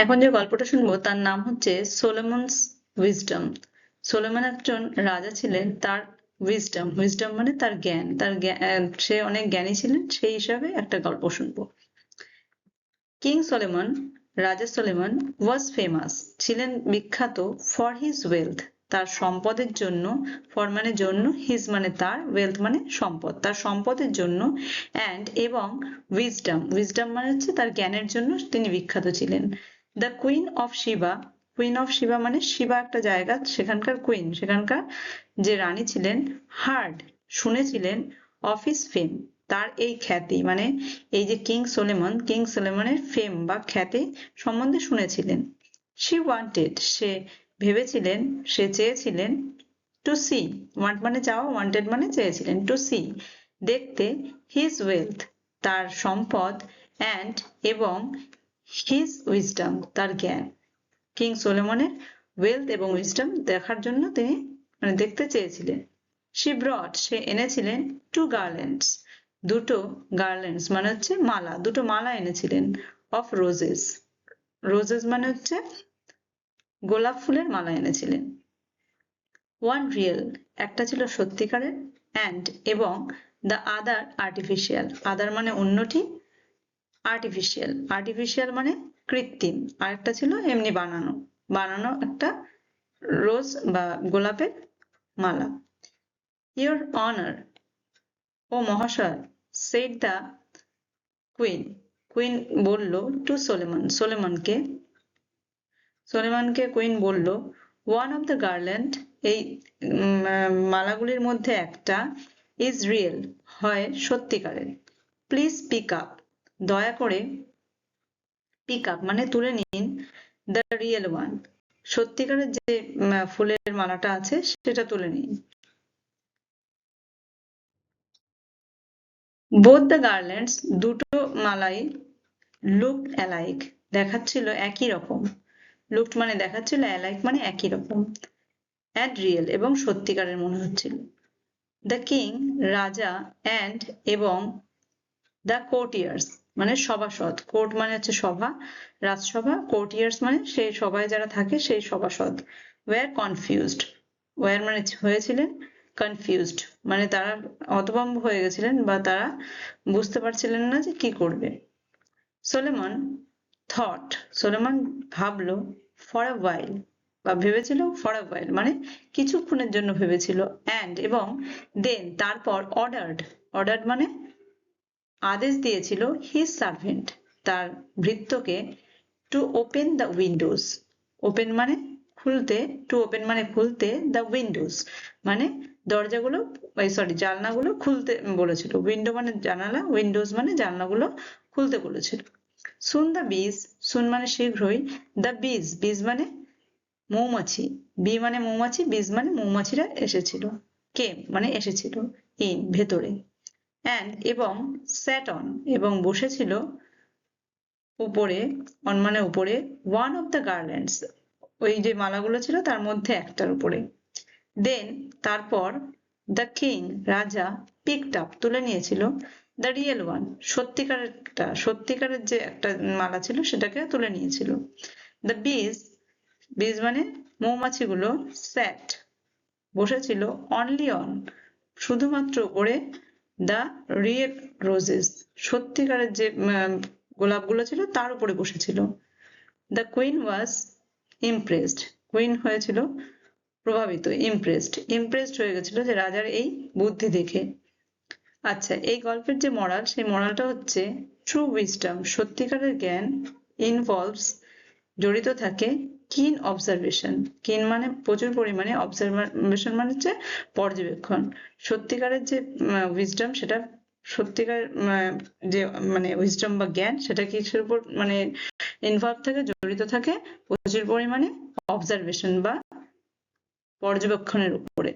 এখন যে গল্পটা শুনবো তার নাম হচ্ছে সোলোমনস উইজডম। সোলোমন একজন রাজা ছিলেন, তার উইজডম মানে তার জ্ঞান, সে অনেক জ্ঞানী ছিলেন, সেই হিসাবে একটা গল্প শুনবো। কিং সোলোমন, রাজা সোলোমন ওয়াজ ফেমাস, ছিলেন বিখ্যাত ফর হিজ ওয়েলথ, তার সম্পদের জন্য। ফর মানে জন্য, হিজ মানে তার, ওয়েলথ মানে সম্পদ, তার সম্পদের জন্য। এবং উইজডম মানে হচ্ছে তার জ্ঞানের জন্য তিনি বিখ্যাত ছিলেন। দ্য কুইন অফ শিবা মানে শিবা একটা জায়গা, সেখানকার কুইন, সেখানকার যে রানী ছিলেন, হার্ড শুনেছিলেন, অফ হিজ ফেম, তার এই খ্যাতি, মানে এই যে কিং সোলেমনের ফেম বা খ্যাতি সম্বন্ধে শুনেছিলেন। সে ভেবেছিলেন, সে চেয়েছিলেন, টু সি, ওয়ান্ট মানে চাওয়া, ওয়ান্টেড মানে চেয়েছিলেন, টু সি দেখতে, হিজ ওয়েলথ তার সম্পদ, এবং হিজ উইজডম তার জ্ঞান। কিং সোলোমনের ওয়েলথ এবং উইজডম দেখার জন্য তিনি মানে দেখতে চেয়েছিলেন। সে এনেছিলেন টু গার্ল্যান্ডস, দুটো গার্ল্যান্ডস মানে হচ্ছে মালা, দুটো মালা এনেছিলেন। অফ রোজেস মানে হচ্ছে গোলাপ ফুলের মালা এনেছিলেন। ওয়ান রিয়েল, একটা ছিল সত্যিকারের, এবং দ্য আদার আর্টিফিশিয়াল, আদার মানে অন্যটি, আর্টিফিশিয়াল মানে কৃত্রিম, আর একটা ছিল এমনি বানানো বানানো একটা রোজ বা গোলাপের মালা। ইয়োর অনার, ও মহাশয়, সেড দ্য কুইন, কুইন বলল, টু সোলেমনকে কুইন বলল, ওয়ান অফ দ্য গার্ল্যান্ড, এই মালাগুলির মধ্যে একটা, ইজ রিয়েল হয় সত্যিকারের, প্লিজ পিক আপ, দয়া করে, পিক আপ মানে তুলে নিন, দ্য রিয়েল ওয়ান, সত্যিকারের যে ফুলের মালাটা আছে সেটা তুলে নিন। বোথ দ্য গার্ল্যান্ডস, দুটো মালাই, লুকড অ্যালাইক, দেখাচ্ছিল একই রকম, লুকড মানে দেখাচ্ছিল, অ্যালাইক মানে একই রকম, অ্যান্ড রিয়েল এবং সত্যিকারের মনে হচ্ছিল। দ্য কিং রাজা, এবং দ্য কোর্টিয়ার্স মানে সভাসদ, কোর্ট মানে হচ্ছে সভা, রাজসভা, কোর্টিয়ার্স মানে সেই সভায় যারা থাকে সেই সভাসদ, ওয়ার কনফিউজড, ওয়ার মানে হয়েছিলেন, কনফিউজড মানে তারা হতভম্ব হয়ে গেছিলেন বা তারা বুঝতে পারছিলেন না যে কি করবে। সোলেমন ভাবলো, ফর আ ওয়াইল বা ভেবেছিল, ফর আ ওয়াইল মানে কিছুক্ষণের জন্য ভেবেছিল, এবং দেন তারপর অর্ডার্ড মানে আদেশ দিয়েছিল, হিজ সার্ভেন্ট তার ভৃত্যকে, to open the windows, open মানে খুলতে, টু ওপেন মানে খুলতে, দ্য উইন্ডোজ মানে দরজাগুলো, জানলাগুলো খুলতে বলেছিল, উইন্ডো মানে জানালা, উইন্ডোজ মানে জানলাগুলো খুলতে বলেছিল। সুন মানে শীঘ্রই, দ্য বিজ মানে মৌমাছি, মানে মৌমাছি, বিজ মানে মৌমাছিরা এসেছিল, মানে এসেছিল, ভেতরে, এবং স্যাট অন এবং বসেছিল উপরে, মানে উপরে, ওয়ান অফ দ্য গার্ল্যান্ডস ওই যে মালাগুলো ছিল তার মধ্যে একটার উপরে। দেন তারপর, দ্য কিং রাজা, পিকড আপ তুলে নিয়েছিল, দ্য রিয়েল ওয়ান সত্যিকারের যে একটা মালা ছিল সেটাকে তুলে নিয়েছিল। দ্য বিজ মানে মৌমাছিগুলো, স্যাট বসেছিল, অনলি অন শুধুমাত্র ওপরে, দ্য রিয়েল রোজেস সত্যিকারের যে গোলাপগুলো ছিল তার উপরে বসেছিল। The queen was impressed, queen হয়েছিল প্রভাবিত, ইমপ্রেসড হয়ে গেছিল যে রাজার এই বুদ্ধি দেখে। আচ্ছা, এই গল্পের যে মরাল, সেই মরালটা হচ্ছে, ট্রু উইজডম সত্যিকারের জ্ঞান, ইনভলভস জড়িত থাকে, কিন অবজারভেশন, কিন মানে প্রচুর পরিমাণে, অবজারভেশন মানে হচ্ছে পর্যবেক্ষণ, সত্যিকারের যে উইজডম সেটা সত্যিকার যে মানে উইজডম বা জ্ঞান সেটা কিসের উপর মানে ইনভলভ থাকে, জড়িত থাকে প্রচুর পরিমাণে অবজারভেশন বা পর্যবেক্ষণের উপরে।